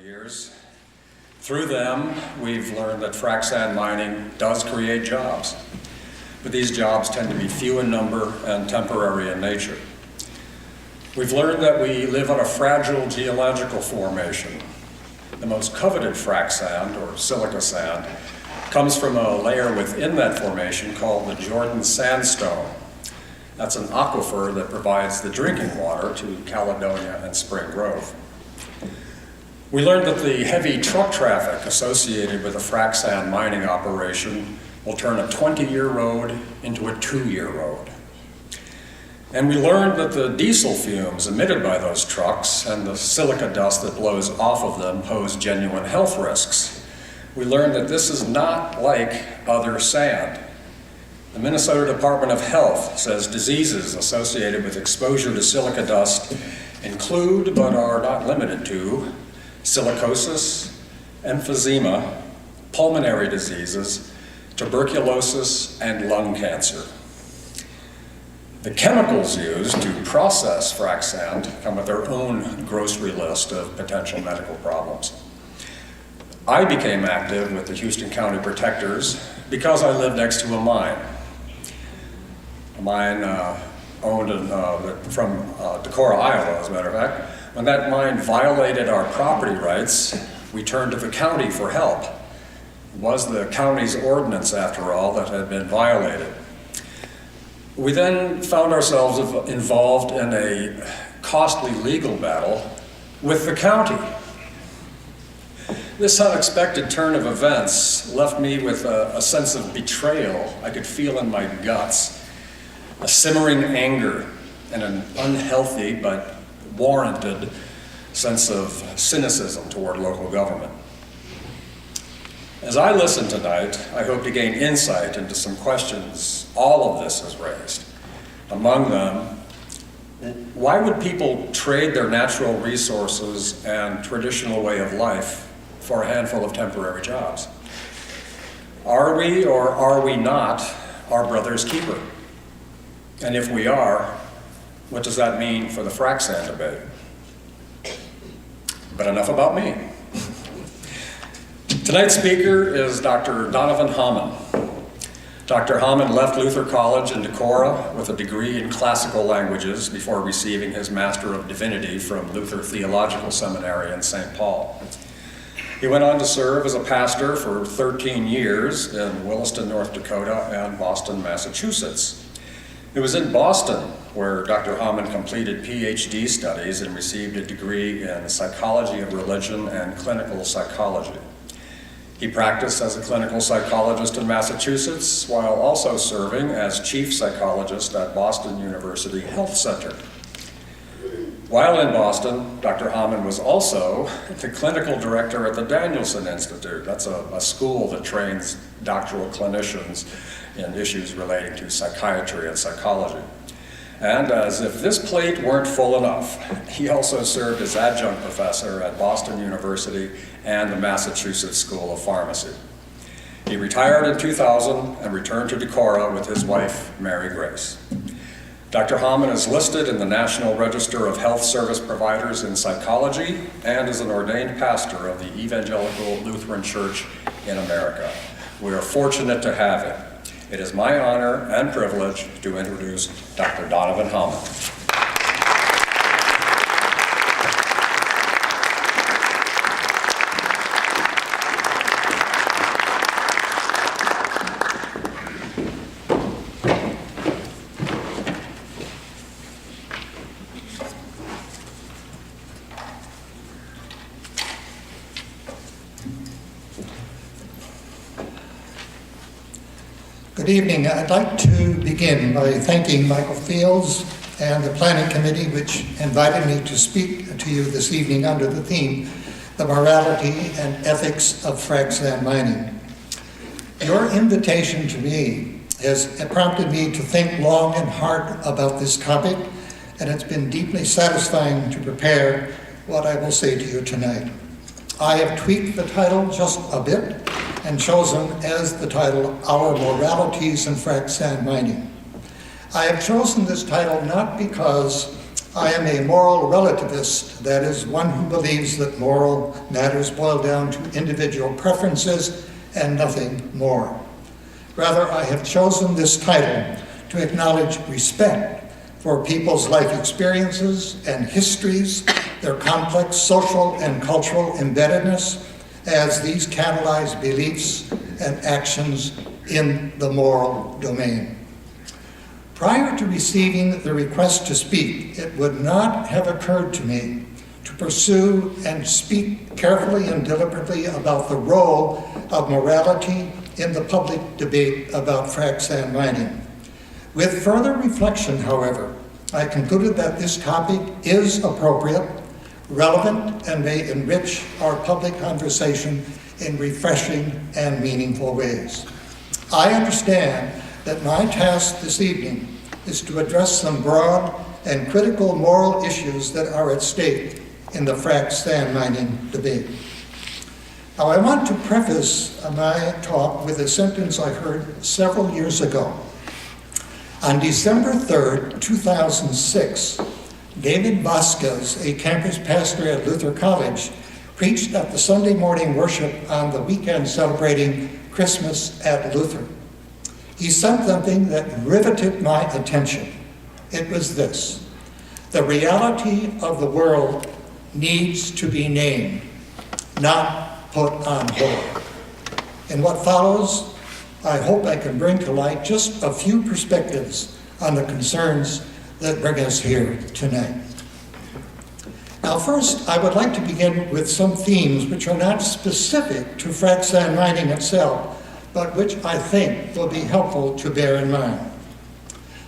years. Through them, we've learned that frac sand mining does create jobs, but these jobs tend to be few in number and temporary in nature. We've learned that we live on a fragile geological formation. The most coveted frac sand, or silica sand, comes from a layer within that formation called the Jordan sandstone. That's an aquifer that provides the drinking water to Caledonia and Spring Grove. We learned that the heavy truck traffic associated with a frac sand mining operation will turn a 20-year road into a 2-year road. And we learned that the diesel fumes emitted by those trucks and the silica dust that blows off of them pose genuine health risks. We learned that this is not like other sand. The Minnesota Department of Health says diseases associated with exposure to silica dust include, but are not limited to, silicosis, emphysema, pulmonary diseases, tuberculosis, and lung cancer. The chemicals used to process frac sand come with their own grocery list of potential medical problems. I became active with the Houston County Protectors because I lived next to a mine. A mine owned from Decorah, Iowa, as a matter of fact. When that mine violated our property rights, we turned to the county for help. It was the county's ordinance, after all, that had been violated. We then found ourselves involved in a costly legal battle with the county. This unexpected turn of events left me with a sense of betrayal I could feel in my guts, a simmering anger and an unhealthy but warranted sense of cynicism toward local government. As I listen tonight, I hope to gain insight into some questions all of this has raised. Among them, why would people trade their natural resources and traditional way of life for a handful of temporary jobs? Are we or are we not our brother's keeper? And if we are, what does that mean for the frac sand debate? But enough about me. Tonight's speaker is Dr. Donovan Hommen. Dr. Hommen left Luther College in Decorah with a degree in classical languages before receiving his Master of Divinity from Luther Theological Seminary in St. Paul. He went on to serve as a pastor for 13 years in Williston, North Dakota, and Boston, Massachusetts. It was in Boston where Dr. Hommen completed PhD studies and received a degree in psychology of religion and clinical psychology. He practiced as a clinical psychologist in Massachusetts while also serving as chief psychologist at Boston University Health Center. While in Boston, Dr. Hommen was also the clinical director at the Danielson Institute. That's a school that trains doctoral clinicians in issues relating to psychiatry and psychology. And as if this plate weren't full enough, he also served as adjunct professor at Boston University and the Massachusetts School of Pharmacy. He retired in 2000 and returned to Decorah with his wife, Mary Grace. Dr. Hommen is listed in the National Register of Health Service Providers in Psychology and is an ordained pastor of the Evangelical Lutheran Church in America. We are fortunate to have him. It is my honor and privilege to introduce Dr. Donovan Hommen. Good evening. I'd like to begin by thanking Michael Fields and the Planning Committee, which invited me to speak to you this evening under the theme, The Morality and Ethics of Frac Sand Mining. Your invitation to me has prompted me to think long and hard about this topic, and it's been deeply satisfying to prepare what I will say to you tonight. I have tweaked the title just a bit and chosen as the title, Our Moralities and Frac Sand Mining. I have chosen this title not because I am a moral relativist, that is, one who believes that moral matters boil down to individual preferences and nothing more. Rather, I have chosen this title to acknowledge respect for people's life experiences and histories, their complex social and cultural embeddedness, as these catalyze beliefs and actions in the moral domain. Prior to receiving the request to speak, it would not have occurred to me to pursue and speak carefully and deliberately about the role of morality in the public debate about frac sand mining. With further reflection, however, I concluded that this topic is appropriate, relevant, and may enrich our public conversation in refreshing and meaningful ways. I understand that my task this evening is to address some broad and critical moral issues that are at stake in the frac sand mining debate. Now, I want to preface my talk with a sentence I heard several years ago. On December 3rd, 2006, David Vasquez, a campus pastor at Luther College, preached at the Sunday morning worship on the weekend celebrating Christmas at Luther. He said something that riveted my attention. It was this: the reality of the world needs to be named, not put on hold. In what follows, I hope I can bring to light just a few perspectives on the concerns that bring us here tonight. Now, first, I would like to begin with some themes which are not specific to frac sand mining itself, but which I think will be helpful to bear in mind.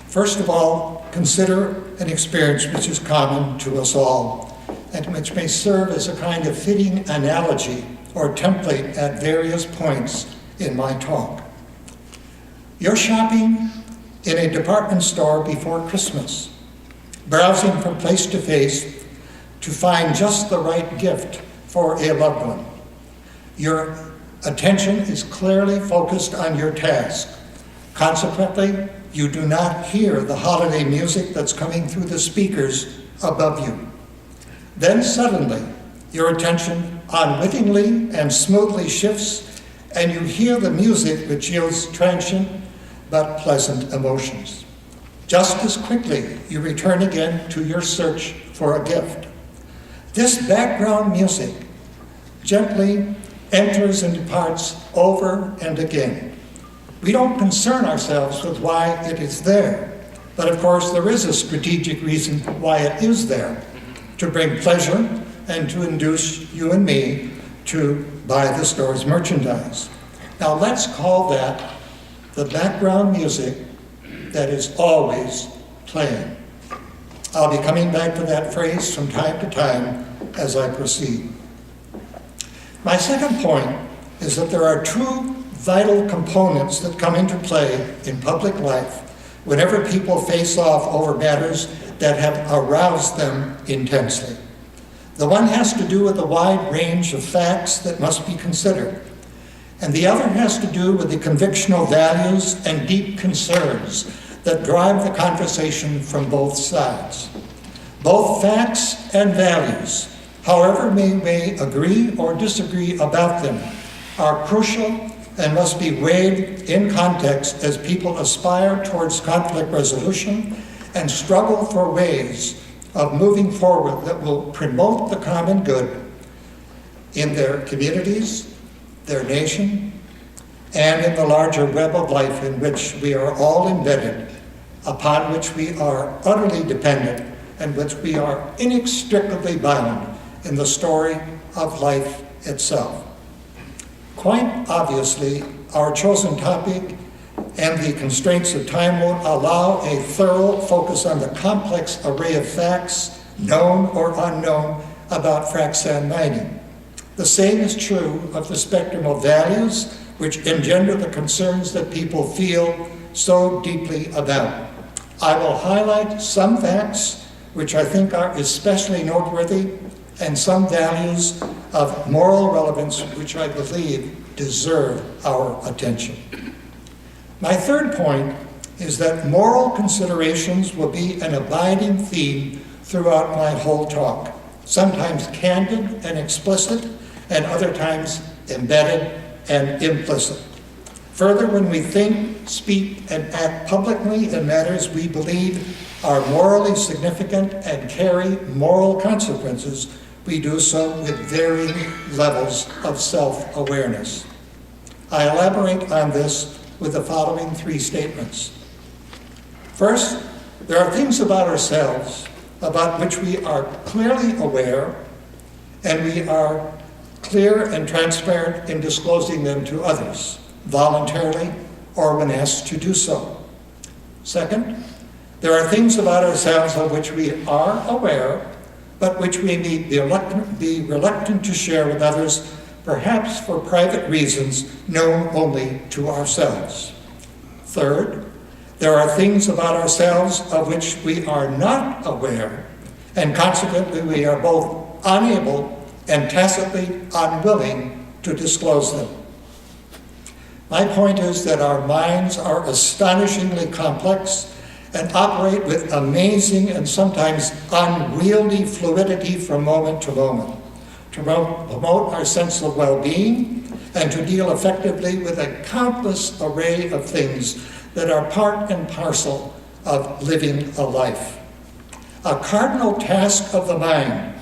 First of all, consider an experience which is common to us all, and which may serve as a kind of fitting analogy or template at various points in my talk. You're shopping in a department store before Christmas, browsing from place to place to find just the right gift for a loved one. Your attention is clearly focused on your task. Consequently, you do not hear the holiday music that's coming through the speakers above you. Then suddenly, your attention unwittingly and smoothly shifts, and you hear the music which yields transient but pleasant emotions. Just as quickly, you return again to your search for a gift. This background music gently enters and departs over and again. We don't concern ourselves with why it is there, but of course there is a strategic reason why it is there: to bring pleasure and to induce you and me to buy the store's merchandise. Now let's call that the background music that is always playing. I'll be coming back to that phrase from time to time as I proceed. My second point is that there are two vital components that come into play in public life whenever people face off over matters that have aroused them intensely. The one has to do with the wide range of facts that must be considered, and the other has to do with the convictional values and deep concerns that drive the conversation from both sides. Both facts and values, however we may agree or disagree about them, are crucial and must be weighed in context as people aspire towards conflict resolution and struggle for ways of moving forward that will promote the common good in their communities, their nation, and in the larger web of life in which we are all embedded, upon which we are utterly dependent, and which we are inextricably bound in the story of life itself. Quite obviously, our chosen topic and the constraints of time won't allow a thorough focus on the complex array of facts, known or unknown, about frac sand mining. The same is true of the spectrum of values which engender the concerns that people feel so deeply about. I will highlight some facts which I think are especially noteworthy, and some values of moral relevance which I believe deserve our attention. My third point is that moral considerations will be an abiding theme throughout my whole talk, sometimes candid and explicit, and other times embedded and implicit. Further, when we think, speak, and act publicly in matters we believe are morally significant and carry moral consequences, we do so with varying levels of self-awareness. I elaborate on this with the following 3 statements. First, there are things about ourselves about which we are clearly aware, and we are clear and transparent in disclosing them to others, voluntarily or when asked to do so. Second, there are things about ourselves of which we are aware, but which we may be reluctant to share with others, perhaps for private reasons known only to ourselves. Third, there are things about ourselves of which we are not aware, and consequently we are both unable and tacitly unwilling to disclose them. My point is that our minds are astonishingly complex and operate with amazing and sometimes unwieldy fluidity from moment to moment, to promote our sense of well-being and to deal effectively with a countless array of things that are part and parcel of living a life. A cardinal task of the mind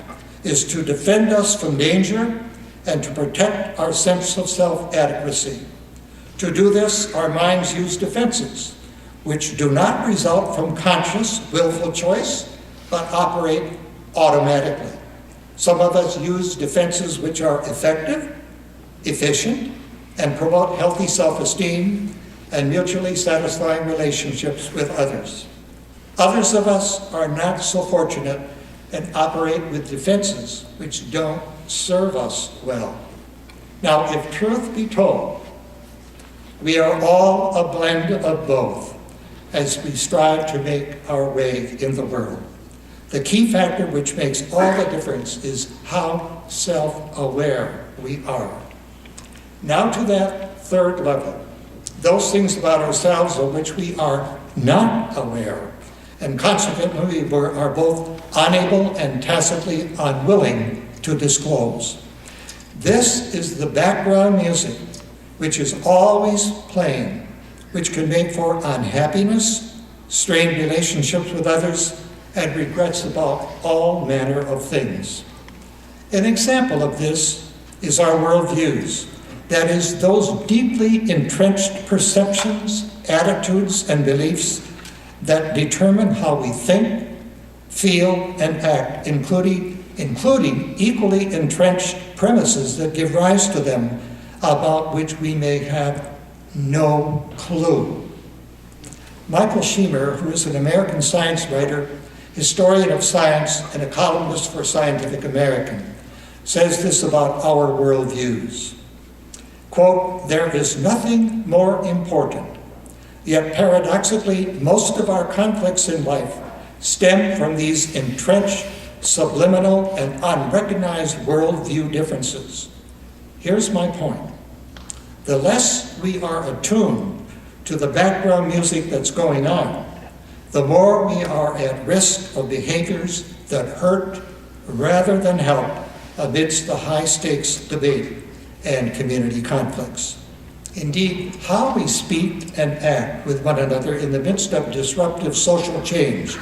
is to defend us from danger and to protect our sense of self-adequacy. To do this, our minds use defenses, which do not result from conscious, willful choice, but operate automatically. Some of us use defenses which are effective, efficient, and promote healthy self-esteem and mutually satisfying relationships with others. Others of us are not so fortunate and operate with defenses which don't serve us well. Now, if truth be told, we are all a blend of both as we strive to make our way in the world. The key factor which makes all the difference is how self-aware we are. Now to that third level, those things about ourselves of which we are not aware, and consequently we are both unable and tacitly unwilling to disclose. This is the background music which is always playing, which can make for unhappiness, strained relationships with others, and regrets about all manner of things. An example of this is our worldviews, that is, those deeply entrenched perceptions, attitudes, and beliefs that determine how we think, feel, and act, including equally entrenched premises that give rise to them, about which we may have no clue. Michael Shemer, who is an American science writer, historian of science, and a columnist for Scientific American, says this about our worldviews. Quote, "There is nothing more important, yet paradoxically, most of our conflicts in life stem from these entrenched, subliminal, and unrecognized worldview differences. Here's my point. The less we are attuned to the background music that's going on, the more we are at risk of behaviors that hurt rather than help amidst the high-stakes debate and community conflicts. Indeed, how we speak and act with one another in the midst of disruptive social change,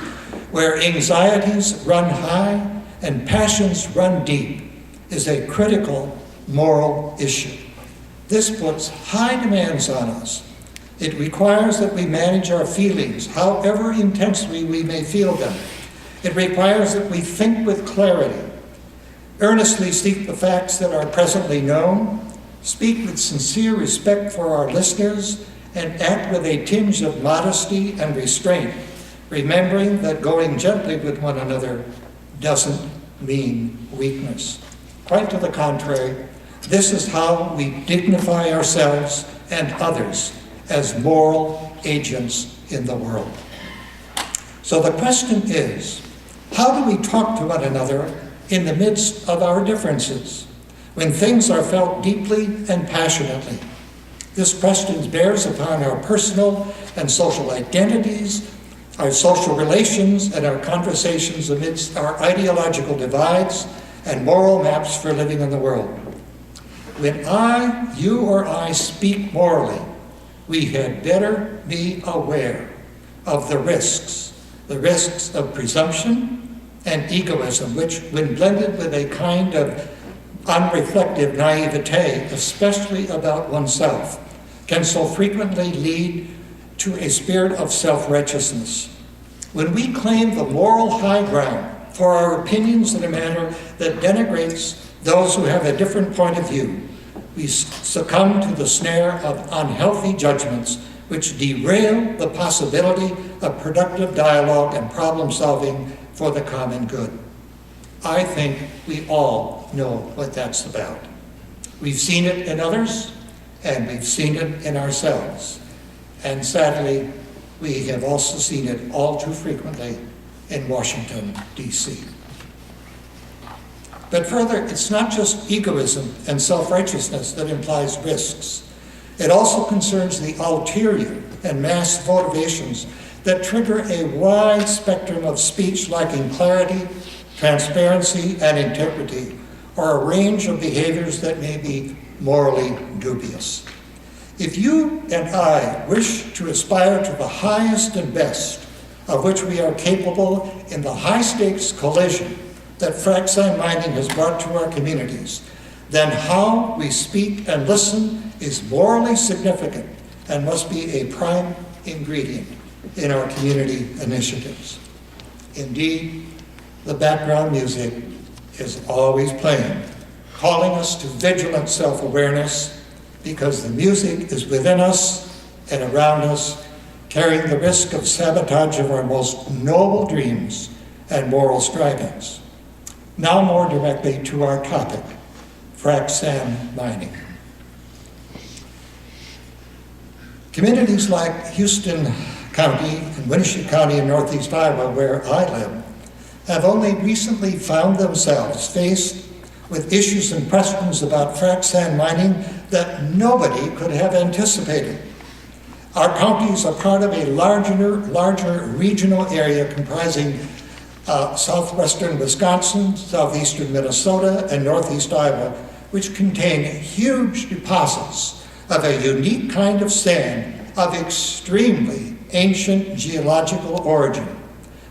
where anxieties run high and passions run deep, is a critical moral issue. This puts high demands on us. It requires that we manage our feelings, however intensely we may feel them. It requires that we think with clarity, earnestly seek the facts that are presently known, speak with sincere respect for our listeners, and act with a tinge of modesty and restraint, remembering that going gently with one another doesn't mean weakness. Quite to the contrary, this is how we dignify ourselves and others as moral agents in the world. So the question is, how do we talk to one another in the midst of our differences, when things are felt deeply and passionately? This question bears upon our personal and social identities, our social relations, and our conversations amidst our ideological divides and moral maps for living in the world. When you or I speak morally, we had better be aware of the risks of presumption and egoism, which, when blended with a kind of unreflective naivete, especially about oneself, can so frequently lead to a spirit of self-righteousness. When we claim the moral high ground for our opinions in a manner that denigrates those who have a different point of view, we succumb to the snare of unhealthy judgments which derail the possibility of productive dialogue and problem solving for the common good. I think we all know what that's about. We've seen it in others, and we've seen it in ourselves. And sadly, we have also seen it all too frequently in Washington, D.C. But further, it's not just egoism and self-righteousness that implies risks. It also concerns the ulterior and mass motivations that trigger a wide spectrum of speech lacking clarity, transparency, and integrity, or a range of behaviors that may be morally dubious. If you and I wish to aspire to the highest and best of which we are capable in the high-stakes collision that frac sand mining has brought to our communities, then how we speak and listen is morally significant and must be a prime ingredient in our community initiatives. Indeed, the background music is always playing, calling us to vigilant self-awareness, because the music is within us and around us, carrying the risk of sabotage of our most noble dreams and moral strivings. Now more directly to our topic, frac sand mining. Communities like Houston County and Winnebago County in northeast Iowa, where I live, have only recently found themselves faced with issues and questions about frac sand mining that nobody could have anticipated. Our counties are part of a larger regional area comprising southwestern Wisconsin, southeastern Minnesota, and northeast Iowa, which contain huge deposits of a unique kind of sand of extremely ancient geological origin.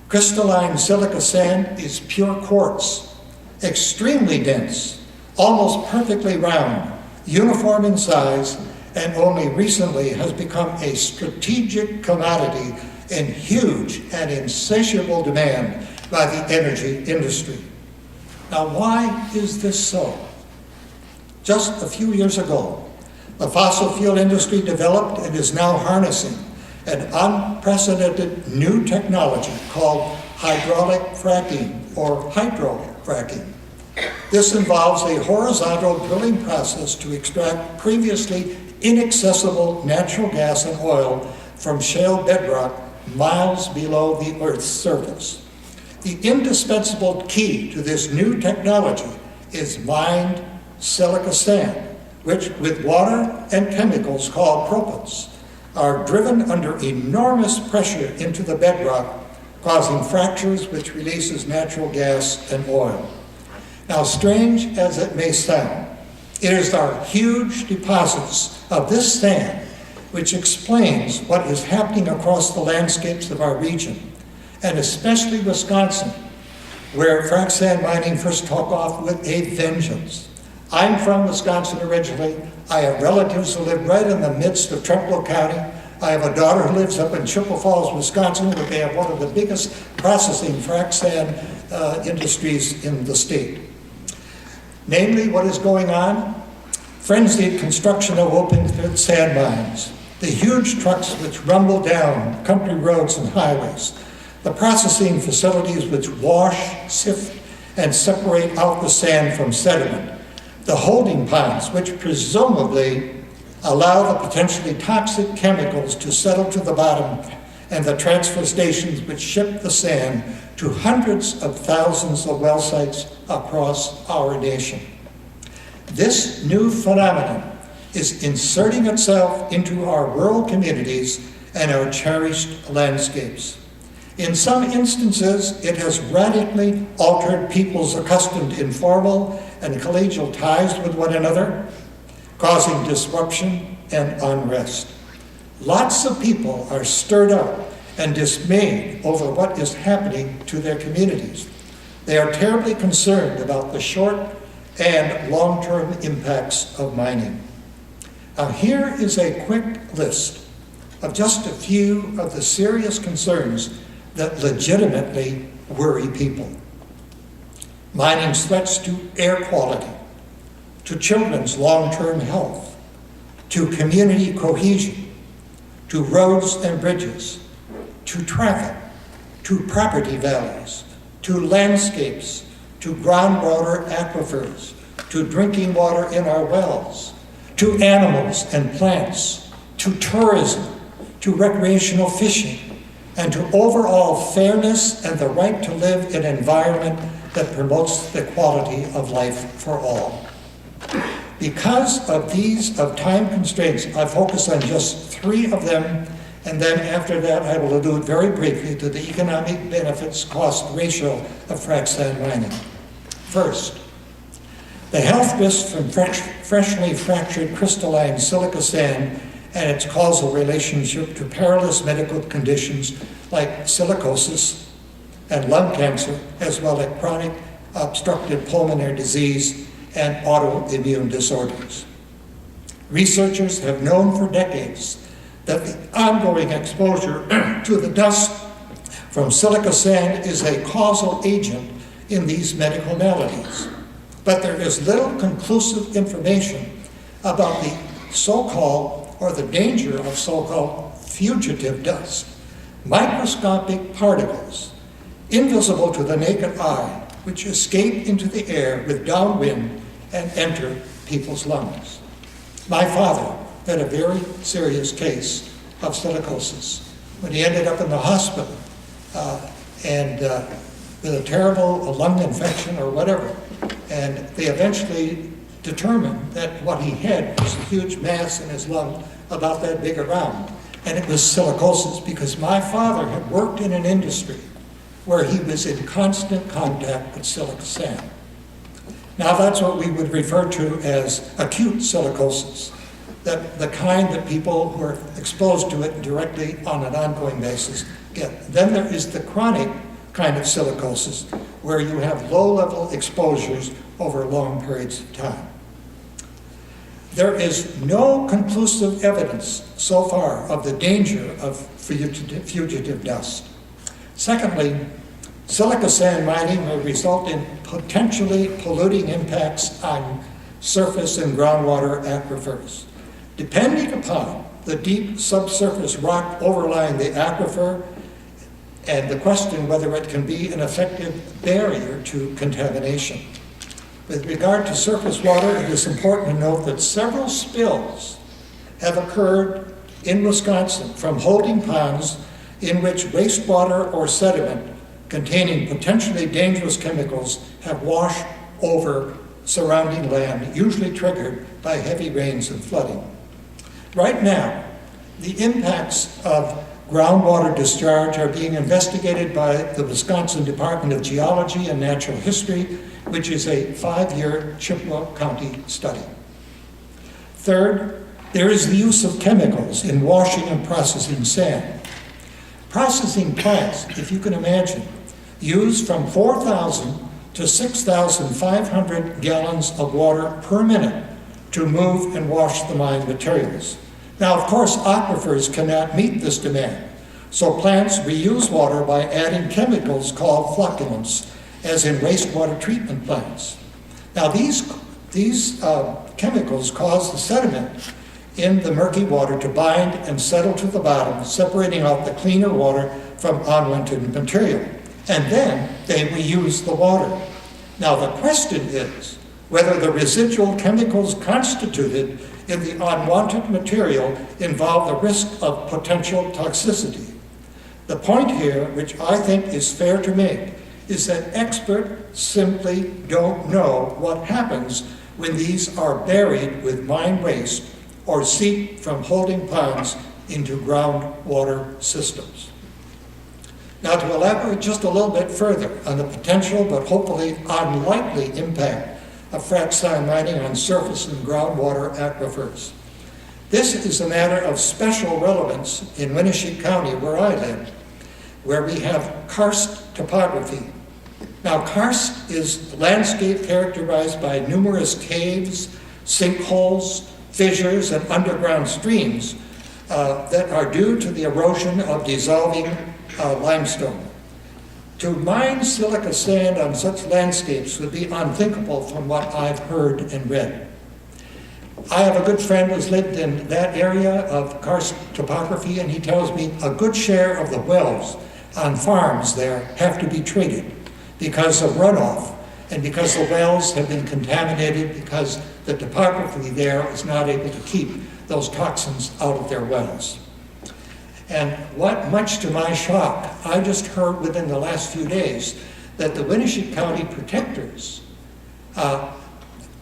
Crystalline silica sand is pure quartz, extremely dense, almost perfectly round, uniform in size, and only recently has become a strategic commodity in huge and insatiable demand by the energy industry. Now, why is this so? Just a few years ago, the fossil fuel industry developed and is now harnessing an unprecedented new technology called hydraulic fracking, or hydrofracking. This involves a horizontal drilling process to extract previously inaccessible natural gas and oil from shale bedrock miles below the Earth's surface. The indispensable key to this new technology is mined silica sand, which with water and chemicals called proppants are driven under enormous pressure into the bedrock, causing fractures which releases natural gas and oil. Now, strange as it may sound, it is our huge deposits of this sand which explains what is happening across the landscapes of our region, and especially Wisconsin, where frac sand mining first took off with a vengeance. I'm from Wisconsin originally. I have relatives who live right in the midst of Trumpeldor County. I have a daughter who lives up in Chippewa Falls, Wisconsin, where they have one of the biggest processing frac sand industries in the state. Namely, what is going on? Frenzied construction of open pit sand mines, the huge trucks which rumble down country roads and highways, the processing facilities which wash, sift, and separate out the sand from sediment, the holding ponds which presumably allow the potentially toxic chemicals to settle to the bottom, and the transfer stations which ship the sand to hundreds of thousands of well sites across our nation. This new phenomenon is inserting itself into our rural communities and our cherished landscapes. In some instances, it has radically altered people's accustomed informal and collegial ties with one another, causing disruption and unrest. Lots of people are stirred up and dismayed over what is happening to their communities. They are terribly concerned about the short and long-term impacts of mining. Now, here is a quick list of just a few of the serious concerns that legitimately worry people. Mining's threats to air quality, to children's long-term health, to community cohesion, to roads and bridges, to traffic, to property values, to landscapes, to groundwater aquifers, to drinking water in our wells, to animals and plants, to tourism, to recreational fishing, and to overall fairness and the right to live in an environment that promotes the quality of life for all. Because of time constraints, I focus on just 3 of them, and then after that I will allude very briefly to the economic benefits cost ratio of frac sand mining. First, the health risks from freshly fractured crystalline silica sand and its causal relationship to perilous medical conditions like silicosis and lung cancer, as well as chronic obstructive pulmonary disease and autoimmune disorders. Researchers have known for decades that the ongoing exposure to the dust from silica sand is a causal agent in these medical maladies. But there is little conclusive information about the so-called, or the danger of so-called fugitive dust, microscopic particles, invisible to the naked eye, which escape into the air with downwind and enter people's lungs. My father had a very serious case of silicosis when he ended up in the hospital with a terrible lung infection or whatever. And they eventually determined that what he had was a huge mass in his lung about that big around. And it was silicosis, because my father had worked in an industry where he was in constant contact with silica sand. Now that's what we would refer to as acute silicosis, that the kind that people who are exposed to it directly on an ongoing basis get. Then there is the chronic kind of silicosis, where you have low-level exposures over long periods of time. There is no conclusive evidence so far of the danger of fugitive dust. Secondly, silica sand mining may result in potentially polluting impacts on surface and groundwater aquifers. Depending upon the deep subsurface rock overlying the aquifer and the question whether it can be an effective barrier to contamination. With regard to surface water, it is important to note that several spills have occurred in Wisconsin from holding ponds in which wastewater or sediment containing potentially dangerous chemicals have washed over surrounding land, usually triggered by heavy rains and flooding. Right now, the impacts of groundwater discharge are being investigated by the Wisconsin Department of Geology and Natural History, which is a 5-year Chippewa County study. Third, there is the use of chemicals in washing and processing sand. Processing plants, if you can imagine, use from 4,000 to 6,500 gallons of water per minute to move and wash the mined materials. Now, of course, aquifers cannot meet this demand, so plants reuse water by adding chemicals called flocculants, as in wastewater treatment plants. Now, these chemicals cause the sediment in the murky water to bind and settle to the bottom, separating out the cleaner water from unwanted material. And then they reuse the water. Now, the question is whether the residual chemicals constituted in the unwanted material involve the risk of potential toxicity. The point here, which I think is fair to make, is that experts simply don't know what happens when these are buried with mine waste or seep from holding ponds into groundwater systems. Now, to elaborate just a little bit further on the potential but hopefully unlikely impact of frac sand mining on surface and groundwater aquifers. This is a matter of special relevance in Winneshiek County, where I live, where we have karst topography. Now, karst is landscape characterized by numerous caves, sinkholes, fissures, and underground streams that are due to the erosion of dissolving limestone. To mine silica sand on such landscapes would be unthinkable from what I've heard and read. I have a good friend who's lived in that area of karst topography, and he tells me a good share of the wells on farms there have to be treated because of runoff and because the wells have been contaminated because the topography there is not able to keep those toxins out of their wells. And what, much to my shock, I just heard within the last few days that the Winneshiek County protectors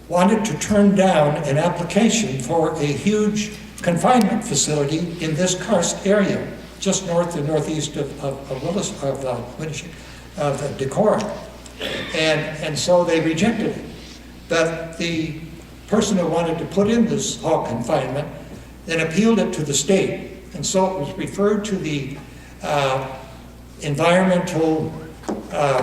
wanted to turn down an application for a huge confinement facility in this karst area, just north and northeast of Winneshiek, of Decorah. And so they rejected it. But the person who wanted to put in this hog confinement then appealed it to the state. And so it was referred to the Environmental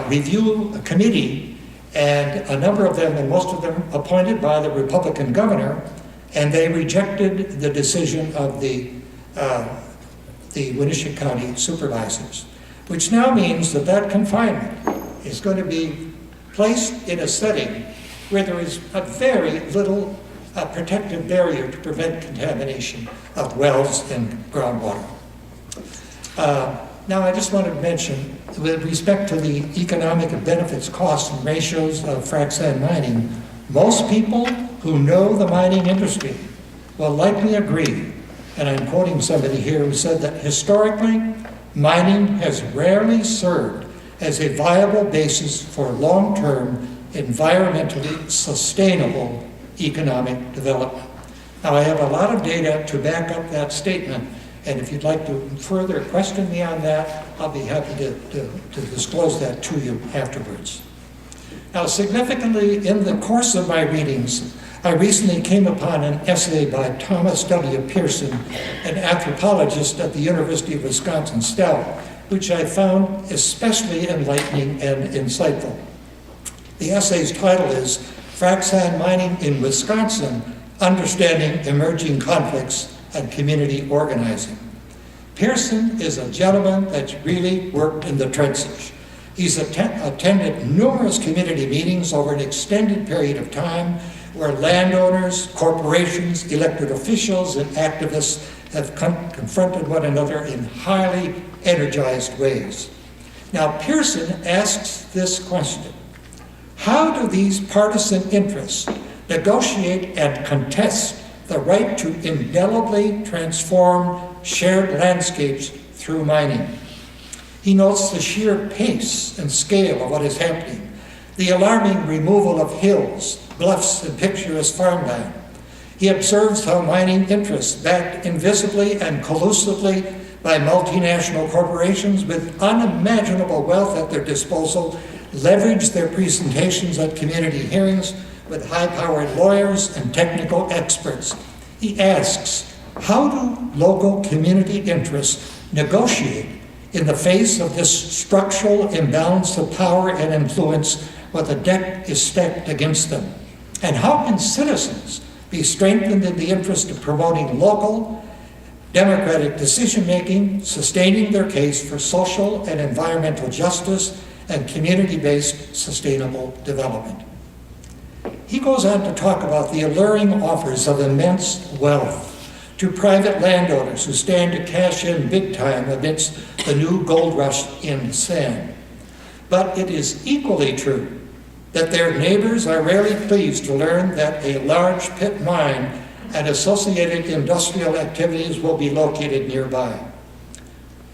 Review Committee, and a number of them, and most of them appointed by the Republican governor, and they rejected the decision of the Winneshiek County supervisors, which now means that that confinement is going to be placed in a setting where there is a very little protective barrier to prevent contamination of wells and groundwater. Now, I just wanted to mention, with respect to the economic benefits, costs, and ratios of frac sand mining, most people who know the mining industry will likely agree, and I'm quoting somebody here who said that historically, mining has rarely served as a viable basis for long-term, environmentally sustainable economic development. Now, I have a lot of data to back up that statement, and if you'd like to further question me on that, I'll be happy to disclose that to you afterwards. Now, significantly, in the course of my readings, I recently came upon an essay by Thomas W. Pearson, an anthropologist at the University of Wisconsin-Stout, which I found especially enlightening and insightful. The essay's title is Frac Sand Mining in Wisconsin, Understanding Emerging Conflicts and Community Organizing. Pearson is a gentleman that's really worked in the trenches. He's attended numerous community meetings over an extended period of time where landowners, corporations, elected officials, and activists have confronted one another in highly energized ways. Now, Pearson asks this question: how do these partisan interests negotiate and contest the right to indelibly transform shared landscapes through mining? He notes the sheer pace and scale of what is happening, the alarming removal of hills, bluffs, and picturesque farmland. He observes how mining interests, backed invisibly and collusively by multinational corporations with unimaginable wealth at their disposal, leverage their presentations at community hearings with high-powered lawyers and technical experts. He asks, how do local community interests negotiate in the face of this structural imbalance of power and influence when the deck is stacked against them? And how can citizens be strengthened in the interest of promoting local, democratic decision-making, sustaining their case for social and environmental justice and community-based sustainable development? He goes on to talk about the alluring offers of immense wealth to private landowners who stand to cash in big time amidst the new gold rush in sand. But it is equally true that their neighbors are rarely pleased to learn that a large pit mine and associated industrial activities will be located nearby.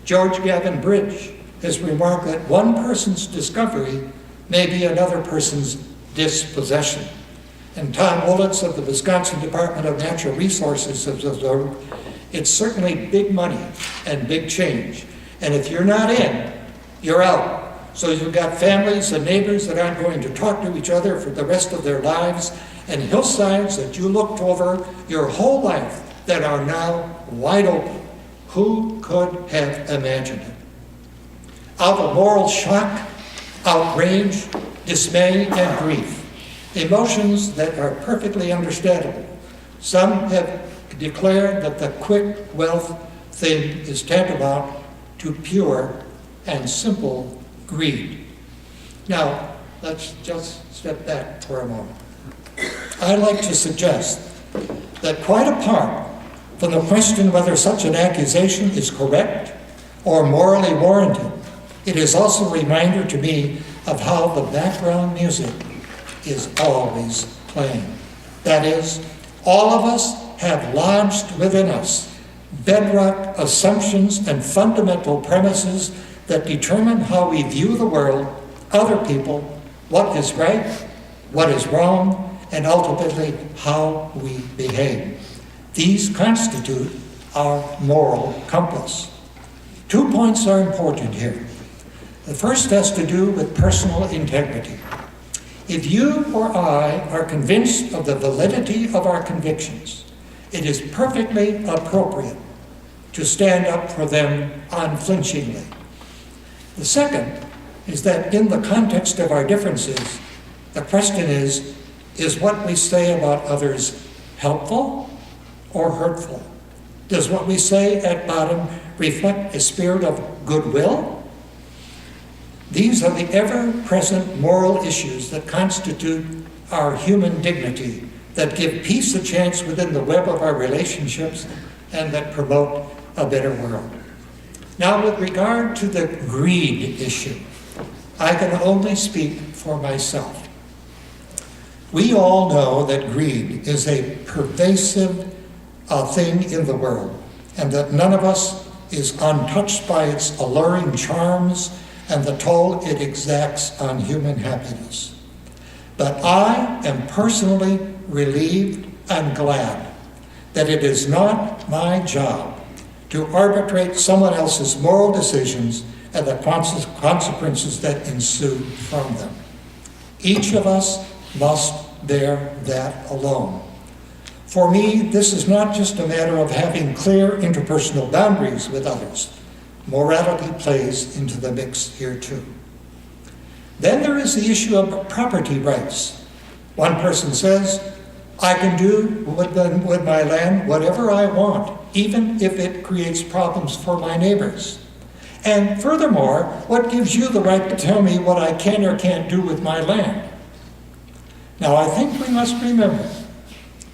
George Gavin Bridge has remarked that one person's discovery may be another person's dispossession. And Tom Wolitz of the Wisconsin Department of Natural Resources has observed, it's certainly big money and big change. And if you're not in, you're out. So you've got families and neighbors that aren't going to talk to each other for the rest of their lives, and hillsides that you looked over your whole life that are now wide open. Who could have imagined it? Out of moral shock, outrage, dismay, and grief, emotions that are perfectly understandable. Some have declared that the quick wealth thing is tantamount to pure and simple greed. Now, let's just step back for a moment. I'd like to suggest that quite apart from the question whether such an accusation is correct or morally warranted, it is also a reminder to me of how the background music is always playing. That is, all of us have lodged within us bedrock assumptions and fundamental premises that determine how we view the world, other people, what is right, what is wrong, and ultimately how we behave. These constitute our moral compass. 2 points are important here. The first has to do with personal integrity. If you or I are convinced of the validity of our convictions, it is perfectly appropriate to stand up for them unflinchingly. The second is that in the context of our differences, the question is what we say about others helpful or hurtful? Does what we say at bottom reflect a spirit of goodwill? These are the ever-present moral issues that constitute our human dignity, that give peace a chance within the web of our relationships, and that promote a better world. Now, with regard to the greed issue, I can only speak for myself. We all know that greed is a pervasive thing in the world, and that none of us is untouched by its alluring charms and the toll it exacts on human happiness. But I am personally relieved and glad that it is not my job to arbitrate someone else's moral decisions and the consequences that ensue from them. Each of us must bear that alone. For me, this is not just a matter of having clear interpersonal boundaries with others. Morality plays into the mix here too. Then there is the issue of property rights. One person says, I can do with my land whatever I want, even if it creates problems for my neighbors. And furthermore, what gives you the right to tell me what I can or can't do with my land? Now, I think we must remember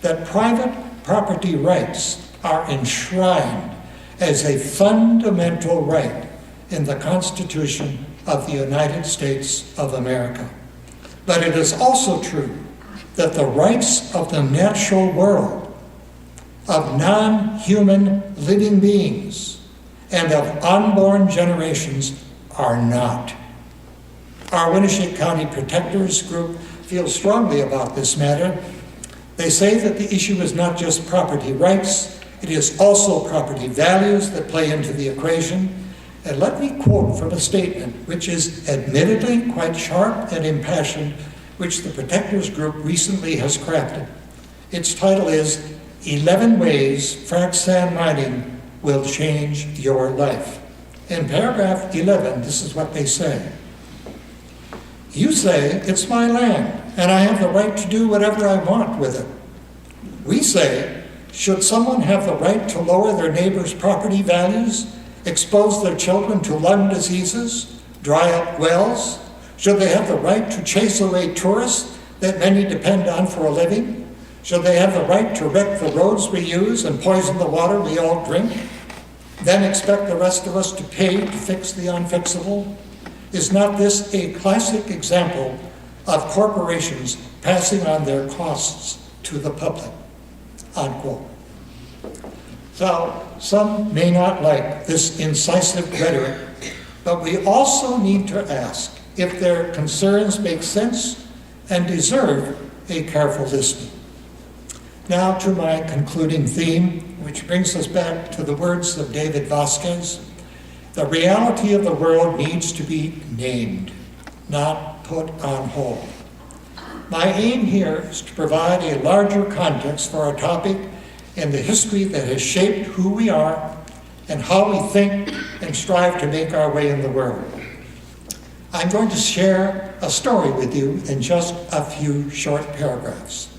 that private property rights are enshrined as a fundamental right in the Constitution of the United States of America. But it is also true that the rights of the natural world, of non-human living beings, and of unborn generations are not. Our Winneshiek County Protectors Group feels strongly about this matter. They say that the issue is not just property rights, it is also property values that play into the equation. And let me quote from a statement which is admittedly quite sharp and impassioned, which the Protectors Group recently has crafted. Its title is 11 Ways Frac Sand Mining Will Change Your Life. In paragraph 11, this is what they say. You say, it's my land, and I have the right to do whatever I want with it. We say, should someone have the right to lower their neighbor's property values, expose their children to lung diseases, dry up wells? Should they have the right to chase away tourists that many depend on for a living? Should they have the right to wreck the roads we use and poison the water we all drink? Then expect the rest of us to pay to fix the unfixable? Is not this a classic example of corporations passing on their costs to the public? Unquote. So, some may not like this incisive rhetoric, but we also need to ask if their concerns make sense and deserve a careful listening. Now to my concluding theme, which brings us back to the words of David Vasquez. The reality of the world needs to be named, not put on hold. My aim here is to provide a larger context for our topic and the history that has shaped who we are and how we think and strive to make our way in the world. I'm going to share a story with you in just a few short paragraphs.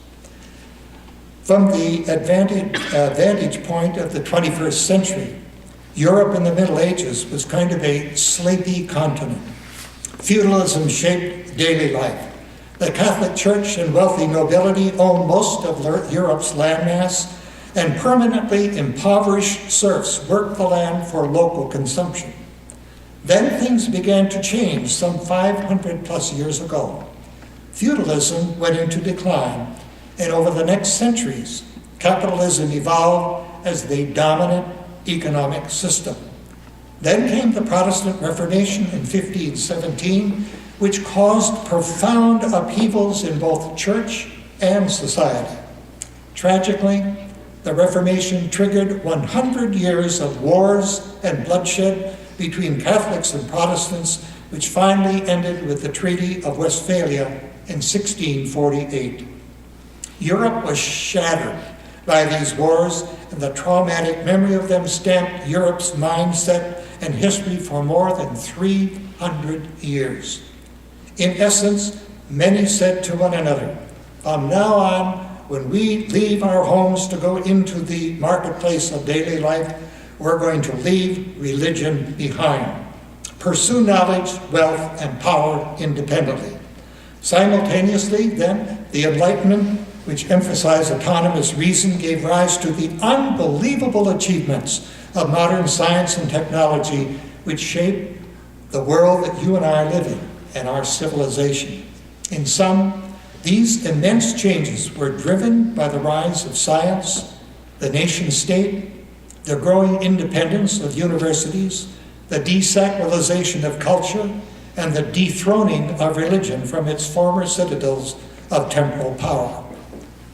From the vantage point of the 21st century, Europe in the Middle Ages was kind of a sleepy continent. Feudalism shaped daily life. The Catholic Church and wealthy nobility owned most of Europe's landmass, and permanently impoverished serfs worked the land for local consumption. Then things began to change some 500 plus years ago. Feudalism went into decline, and over the next centuries, capitalism evolved as the dominant economic system. Then came the Protestant Reformation in 1517, which caused profound upheavals in both church and society. Tragically, the Reformation triggered 100 years of wars and bloodshed between Catholics and Protestants, which finally ended with the Treaty of Westphalia in 1648. Europe was shattered by these wars, and the traumatic memory of them stamped Europe's mindset and history for more than 300 years. In essence, many said to one another, from now on, when we leave our homes to go into the marketplace of daily life, we're going to leave religion behind. Pursue knowledge, wealth, and power independently. Simultaneously, then, the Enlightenment, which emphasized autonomous reason, gave rise to the unbelievable achievements of modern science and technology, which shaped the world that you and I live in and our civilization. In sum, these immense changes were driven by the rise of science, the nation state, the growing independence of universities, the desacralization of culture, and the dethroning of religion from its former citadels of temporal power.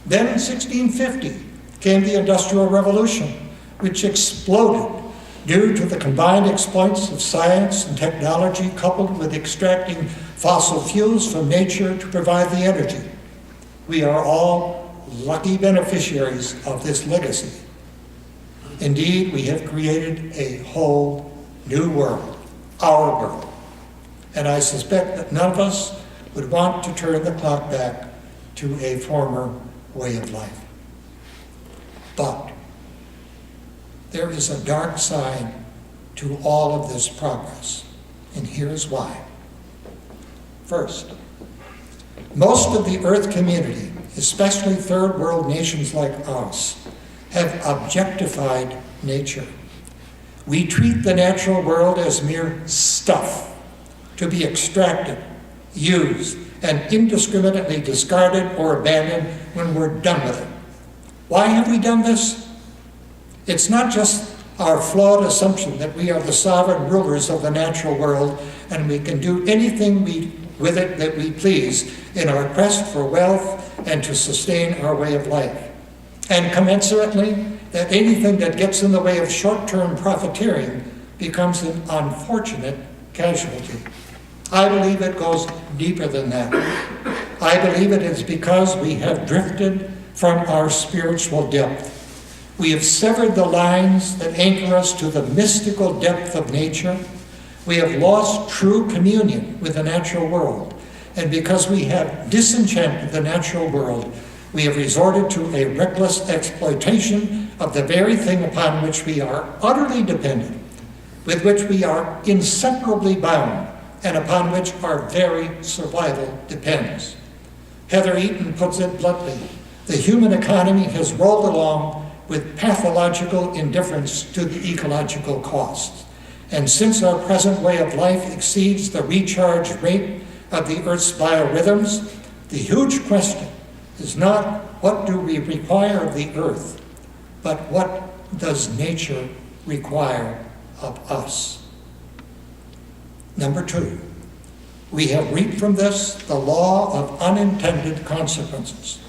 Then in 1650 came the Industrial Revolution, which exploded due to the combined exploits of science and technology coupled with extracting fossil fuels from nature to provide the energy. We are all lucky beneficiaries of this legacy. Indeed, we have created a whole new world, our world. And I suspect that none of us would want to turn the clock back to a former way of life. But there is a dark side to all of this progress, and here's why. First, most of the Earth community, especially third world nations like ours, have objectified nature. We treat the natural world as mere stuff to be extracted, used, and indiscriminately discarded or abandoned when we're done with it. Why have we done this? It's not just our flawed assumption that we are the sovereign rulers of the natural world and we can do anything with it that we please in our quest for wealth and to sustain our way of life. And commensurately, that anything that gets in the way of short-term profiteering becomes an unfortunate casualty. I believe it goes deeper than that. I believe it is because we have drifted from our spiritual depth. We have severed the lines that anchor us to the mystical depth of nature. We have lost true communion with the natural world. And because we have disenchanted the natural world, we have resorted to a reckless exploitation of the very thing upon which we are utterly dependent, with which we are inseparably bound, and upon which our very survival depends. Heather Eaton puts it bluntly, the human economy has rolled along with pathological indifference to the ecological costs. And since our present way of life exceeds the recharge rate of the Earth's biorhythms, the huge question is not what do we require of the Earth, but what does nature require of us? Number two, we have reaped from this the law of unintended consequences.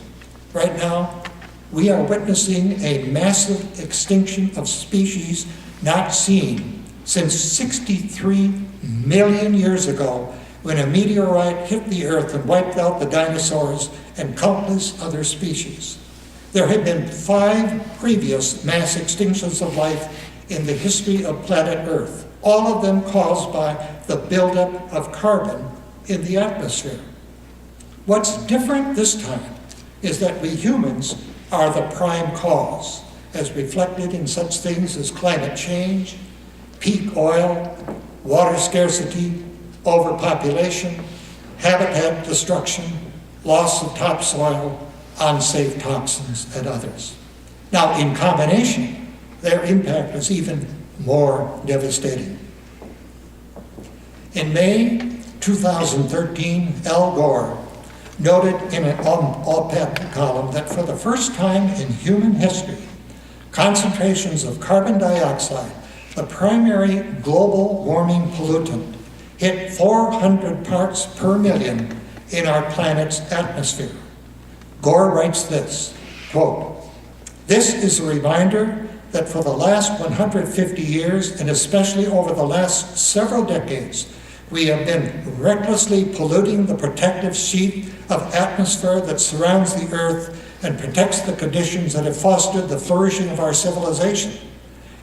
Right now, we are witnessing a massive extinction of species not seen since 63 million years ago, when a meteorite hit the Earth and wiped out the dinosaurs and countless other species. There have been 5 previous mass extinctions of life in the history of planet Earth, all of them caused by the buildup of carbon in the atmosphere. What's different this time is that we humans are the prime cause, as reflected in such things as climate change, peak oil, water scarcity, overpopulation, habitat destruction, loss of topsoil, unsafe toxins, and others. Now, in combination, their impact is even more devastating. In May 2013, Al Gore noted in an op-ed column that for the first time in human history, concentrations of carbon dioxide, the primary global warming pollutant, hit 400 parts per million in our planet's atmosphere. Gore writes this, quote, "This is a reminder that for the last 150 years, and especially over the last several decades, we have been recklessly polluting the protective sheet of atmosphere that surrounds the Earth and protects the conditions that have fostered the flourishing of our civilization.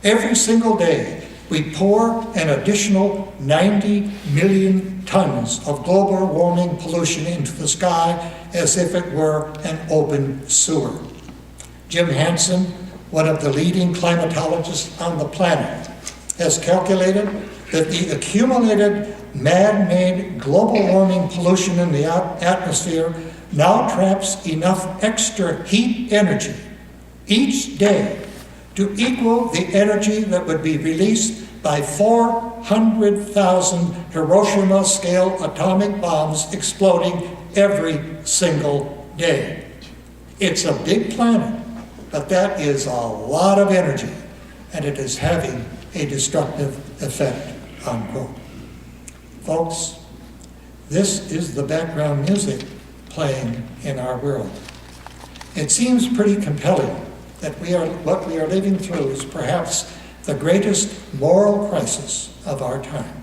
Every single day, we pour an additional 90 million tons of global warming pollution into the sky as if it were an open sewer." Jim Hansen, one of the leading climatologists on the planet, has calculated that the accumulated man-made global warming pollution in the atmosphere now traps enough extra heat energy each day to equal the energy that would be released by 400,000 Hiroshima-scale atomic bombs exploding every single day. It's a big planet, but that is a lot of energy, and it is having a destructive effect, unquote. Folks, this is the background music playing in our world. It seems pretty compelling that what we are living through is perhaps the greatest moral crisis of our time.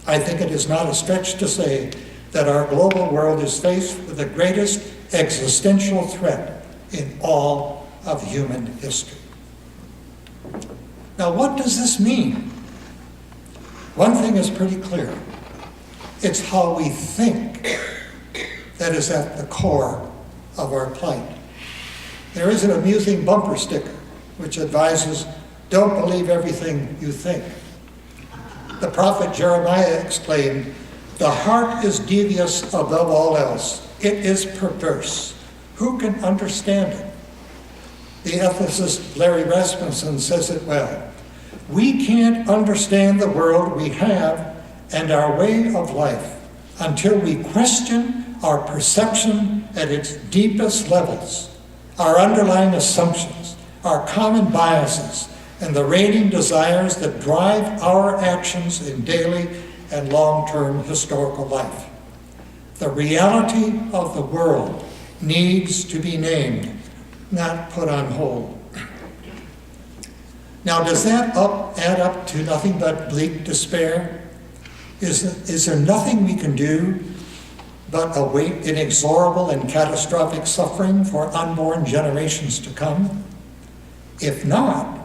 I think it is not a stretch to say that our global world is faced with the greatest existential threat in all of human history. Now, what does this mean? One thing is pretty clear. It's how we think that is at the core of our plight. There is an amusing bumper sticker which advises, "Don't believe everything you think." The prophet Jeremiah exclaimed, "The heart is devious above all else. It is perverse. Who can understand it?" The ethicist Larry Rasmussen says it well. "We can't understand the world we have and our way of life until we question our perception at its deepest levels, our underlying assumptions, our common biases, and the reigning desires that drive our actions in daily and long-term historical life. The reality of the world needs to be named, not put on hold." Now, does that add up to nothing but bleak despair? Is there nothing we can do but await inexorable and catastrophic suffering for unborn generations to come? If not,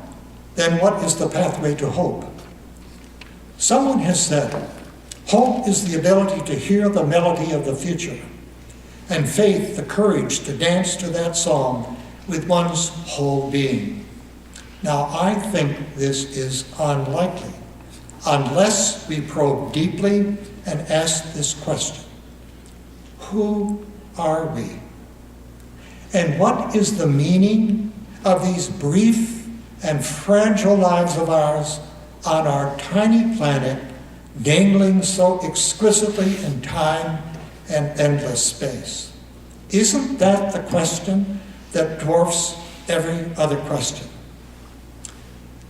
then what is the pathway to hope? Someone has said, hope is the ability to hear the melody of the future, and faith the courage to dance to that song with one's whole being. Now, I think this is unlikely, unless we probe deeply and ask this question: who are we? And what is the meaning of these brief and fragile lives of ours on our tiny planet, dangling so exquisitely in time and endless space? Isn't that the question that dwarfs every other question?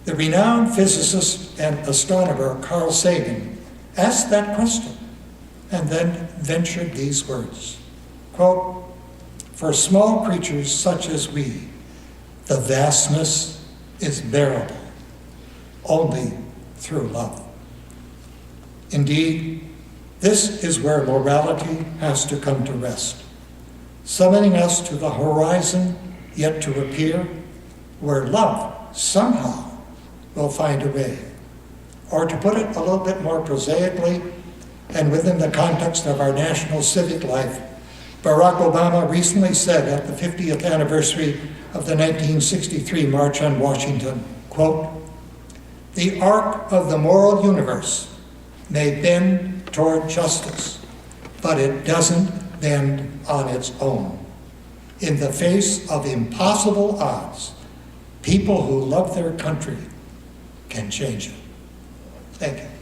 The renowned physicist and astronomer Carl Sagan asked that question and then ventured these words, quote, "For small creatures such as we, the vastness is bearable. Only through love. Indeed, this is where morality has to come to rest, summoning us to the horizon yet to appear, where love somehow will find a way. Or to put it a little bit more prosaically, and within the context of our national civic life, Barack Obama recently said at the 50th anniversary of the 1963 March on Washington, quote, "The arc of the moral universe may bend toward justice, but it doesn't bend on its own. In the face of impossible odds, people who love their country can change it." Thank you.